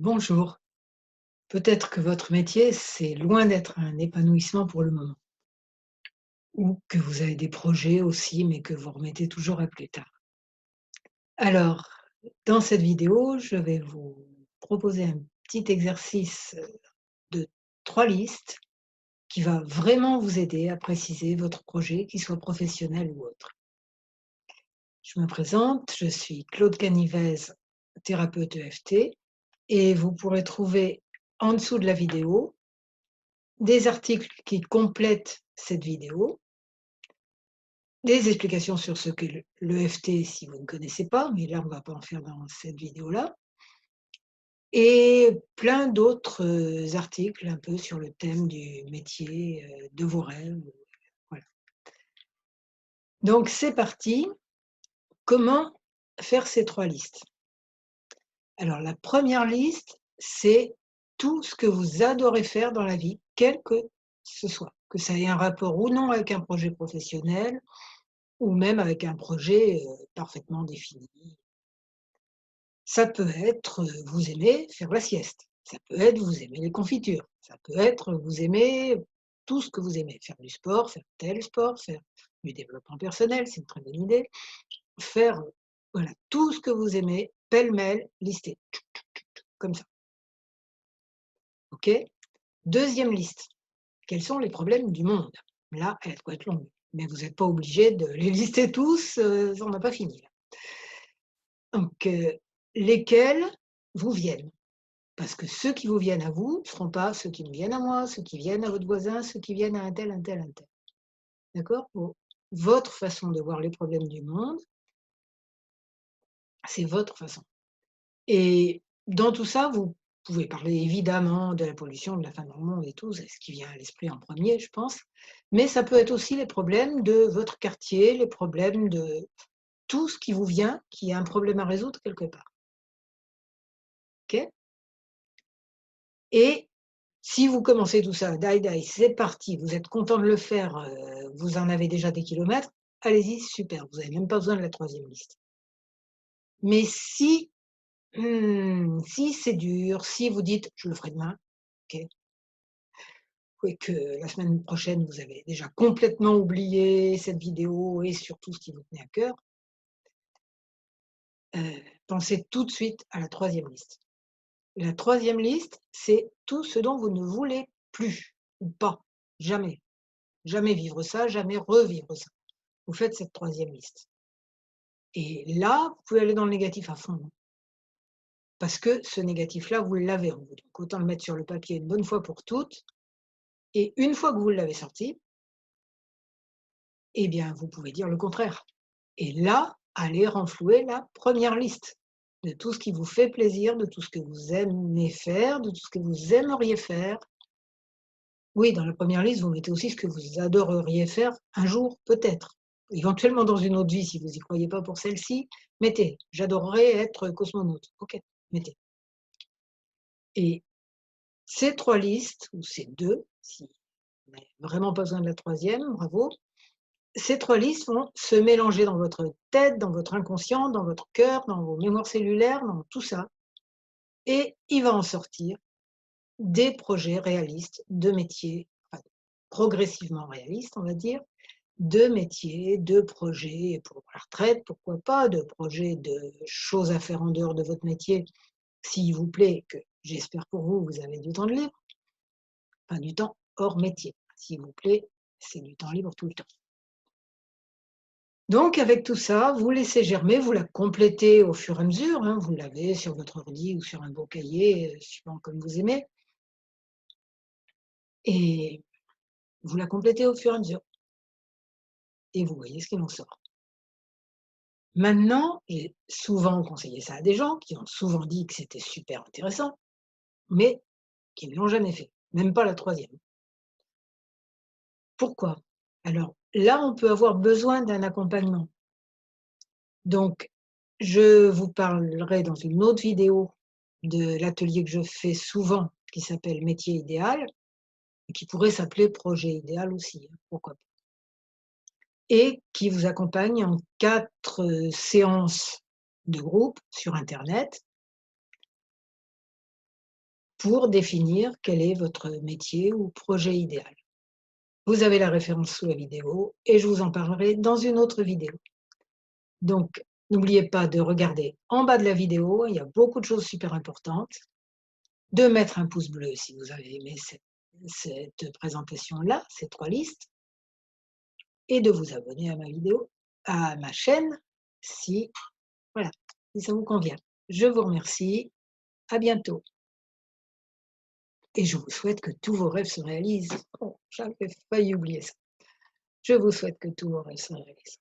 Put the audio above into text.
Bonjour. Peut-être que votre métier, c'est loin d'être un épanouissement pour le moment, ou que vous avez des projets aussi, mais que vous remettez toujours à plus tard. Alors, dans cette vidéo, je vais vous proposer un petit exercice de 3 listes qui va vraiment vous aider à préciser votre projet, qu'il soit professionnel ou autre. Je me présente, je suis Claude Canivez, thérapeute EFT, et vous pourrez trouver en dessous de la vidéo des articles qui complètent cette vidéo, des explications sur ce qu'est l'EFT si vous ne connaissez pas, mais là on ne va pas en faire dans cette vidéo-là, et plein d'autres, articles un peu sur le thème du métier, de vos rêves, voilà. Donc c'est parti, comment faire ces 3 listes? Alors la première liste, c'est tout ce que vous adorez faire dans la vie, quel que ce soit, que ça ait un rapport ou non avec un projet professionnel, ou même avec un projet, parfaitement défini. Ça peut être, vous aimez faire la sieste, ça peut être vous aimez les confitures, ça peut être vous aimez tout ce que vous aimez, faire du sport, faire tel sport, faire du développement personnel, c'est une très bonne idée. Faire, voilà, tout ce que vous aimez, pêle-mêle, listé, comme ça, OK? Deuxième liste, quels sont les problèmes du monde? Là, elle doit être longue, mais vous n'êtes pas obligé de les lister tous, on n'a pas fini là. Donc, lesquels vous viennent? Parce que ceux qui vous viennent à vous ne seront pas ceux qui me viennent à moi, ceux qui viennent à votre voisin, ceux qui viennent à un tel, un tel, un tel. D'accord? Votre façon de voir les problèmes du monde, c'est votre façon. Et dans tout ça, vous pouvez parler évidemment de la pollution, de la fin du monde et tout, c'est ce qui vient à l'esprit en premier, je pense. Mais ça peut être aussi les problèmes de votre quartier, les problèmes de tout ce qui vous vient, qui a un problème à résoudre quelque part. OK? Et si vous commencez tout ça, daï daï, c'est parti, vous êtes content de le faire, vous en avez déjà des kilomètres, allez-y, super, vous avez même pas besoin de la troisième liste. Mais si, si c'est dur, si vous dites: «Je le ferai demain», OK, et que la semaine prochaine, vous avez déjà complètement oublié cette vidéo et surtout ce qui vous tenait à cœur, pensez tout de suite à la troisième liste. La troisième liste, c'est tout ce dont vous ne voulez plus ou pas, jamais. Jamais vivre ça, jamais revivre ça. Vous faites cette troisième liste et là, vous pouvez aller dans le négatif à fond, hein, parce que ce négatif-là, vous l'avez en vous, donc autant le mettre sur le papier une bonne fois pour toutes et une fois que vous l'avez sorti, eh bien, vous pouvez dire le contraire et là, allez renflouer la première liste de tout ce qui vous fait plaisir, de tout ce que vous aimez faire, de tout ce que vous aimeriez faire. Oui, dans la première liste, vous mettez aussi ce que vous adoreriez faire un jour, peut-être. Éventuellement dans une autre vie, si vous n'y croyez pas pour celle-ci, mettez: «J'adorerais être cosmonaute». OK, mettez. Et ces 3 listes, ou ces 2, si vous n'avez vraiment pas besoin de la troisième, bravo. Ces 3 listes vont se mélanger dans votre tête, dans votre inconscient, dans votre cœur, dans vos mémoires cellulaires, dans tout ça et il va en sortir des projets réalistes de métiers, enfin, progressivement réalistes, on va dire, de métiers, de projets pour la retraite, pourquoi pas, de projets de choses à faire en dehors de votre métier, s'il vous plaît, que j'espère pour vous, vous avez du temps de libre, enfin du temps hors métier. S'il vous plaît, c'est du temps libre tout le temps. Donc avec tout ça, vous laissez germer, vous la complétez au fur et à mesure, hein, vous l'avez sur votre ordi ou sur un beau cahier, suivant comme vous aimez, et vous la complétez au fur et à mesure et vous voyez ce qu'il en sort. Maintenant, j'ai souvent conseillé ça à des gens qui ont souvent dit que c'était super intéressant, mais qui ne l'ont jamais fait, même pas la troisième. Pourquoi? Alors là, on peut avoir besoin d'un accompagnement. Donc, je vous parlerai dans une autre vidéo de l'atelier que je fais souvent, qui s'appelle Métier idéal, et qui pourrait s'appeler Projet idéal aussi, hein, pourquoi pas. Et qui vous accompagne en 4 séances de groupe sur internet pour définir quel est votre métier ou projet idéal. Vous avez la référence sous la vidéo et je vous en parlerai dans une autre vidéo. Donc, n'oubliez pas de regarder en bas de la vidéo, il y a beaucoup de choses super importantes, de mettre un pouce bleu si vous avez aimé cette présentation-là, ces 3 listes, et de vous abonner à ma vidéo, à ma chaîne, si voilà, si ça vous convient. Je vous remercie, à bientôt et je vous souhaite que tous vos rêves se réalisent. Oh, j'avais failli oublier ça. Je vous souhaite que tous vos rêves se réalisent.